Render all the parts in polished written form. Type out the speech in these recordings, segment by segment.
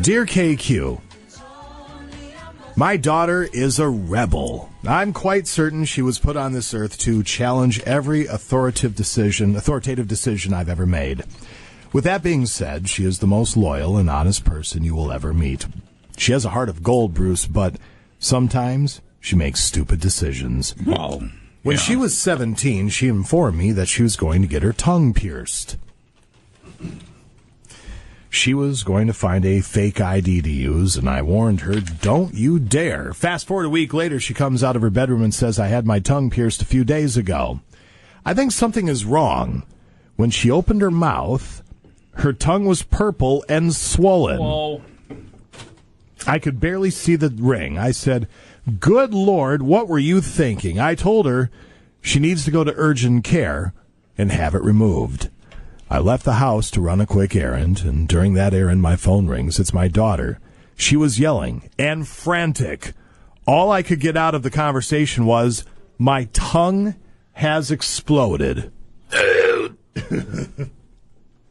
Dear KQ, my daughter is a rebel. I'm quite certain she was put on this earth to challenge every authoritative decision I've ever made. With that being said, she is the most loyal and honest person you will ever meet. She has a heart of gold, Bruce, but sometimes she makes stupid decisions. Wow. When she was 17, she informed me that she was going to get her tongue pierced. She was going to find a fake ID to use, and I warned her, don't you dare. Fast forward a week later, she comes out of her bedroom and says, I had my tongue pierced a few days ago. I think something is wrong. When she opened her mouth, her tongue was purple and swollen. Whoa. I could barely see the ring. I said, good Lord, what were you thinking? I told her she needs to go to urgent care and have it removed. I left the house to run a quick errand, and during that errand, my phone rings. It's my daughter. She was yelling and frantic. All I could get out of the conversation was, my tongue has exploded.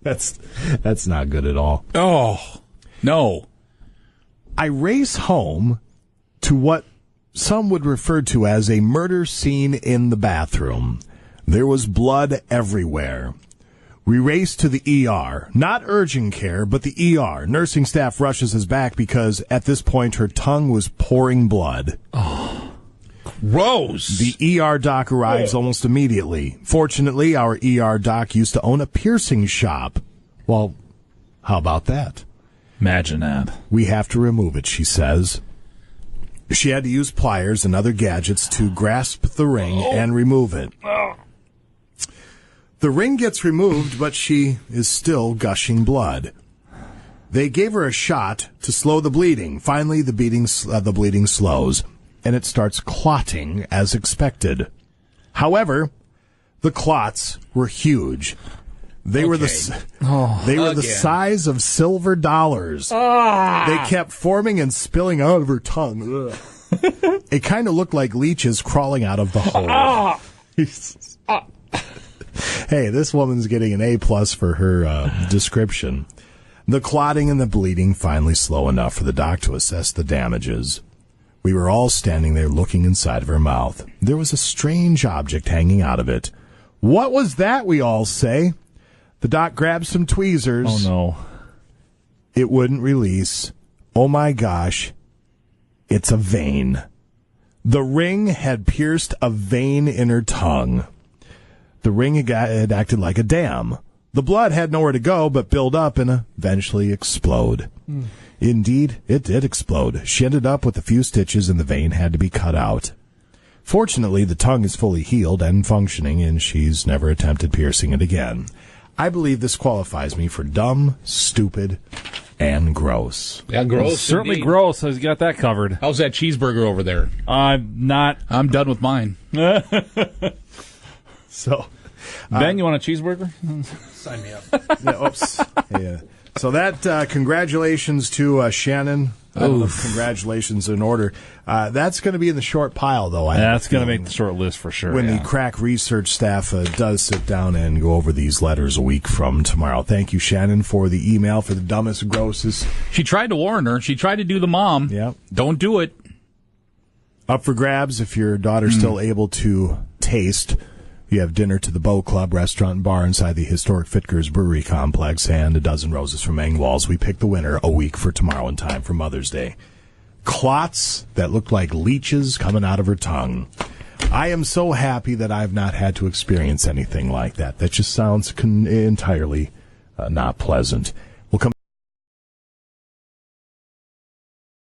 That's not good at all. Oh, no. I race home to what some would refer to as a murder scene in the bathroom. There was blood everywhere. We race to the ER, not urgent care, but the ER. Nursing staff rushes us back because at this point her tongue was pouring blood. Oh, gross. The ER doc arrives almost immediately. Fortunately, our ER doc used to own a piercing shop. Well, how about that? Imagine that. We have to remove it, she says. She had to use pliers and other gadgets to grasp the ring and remove it. The ring gets removed, but she is still gushing blood. They gave her a shot to slow the bleeding. Finally, the bleeding slows, and it starts clotting as expected. However, the clots were huge. They were the size of silver dollars. They kept forming and spilling out of her tongue. It kind of looked like leeches crawling out of the hole. Hey, this woman's getting an A+ for her description. The clotting and the bleeding finally slow enough for the doc to assess the damages. We were all standing there looking inside of her mouth. There was a strange object hanging out of it. What was that, we all say? The doc grabbed some tweezers. Oh, no. It wouldn't release. Oh, my gosh. It's a vein. The ring had pierced a vein in her tongue. The ring had acted like a dam. The blood had nowhere to go but build up and eventually explode. Indeed, it did explode. She ended up with a few stitches and the vein had to be cut out. Fortunately, the tongue is fully healed and functioning, and she's never attempted piercing it again. I believe this qualifies me for dumb, stupid, and gross. Yeah, gross. Well, certainly indeed. gross. He's got that covered. How's that cheeseburger over there? I'm done with mine. So, Ben, you want a cheeseburger? Sign me up. Yeah, oops. Yeah. So that, congratulations to Shannon. I don't know if congratulations in order. That's going to be in the short pile, though. That's going to make the short list for sure. When the crack research staff does sit down and go over these letters a week from tomorrow. Thank you, Shannon, for the email for the dumbest, grossest. She tried to warn her. She tried to do the mom. Yeah. Don't do it. Up for grabs if your daughter's still able to taste. You have dinner to the Bow Club restaurant and bar inside the historic Fitkers Brewery Complex and a dozen roses from Engwalls. We pick the winner a week for tomorrow in time for Mother's Day. Clots that looked like leeches coming out of her tongue. I am so happy that I've not had to experience anything like that. That just sounds entirely not pleasant.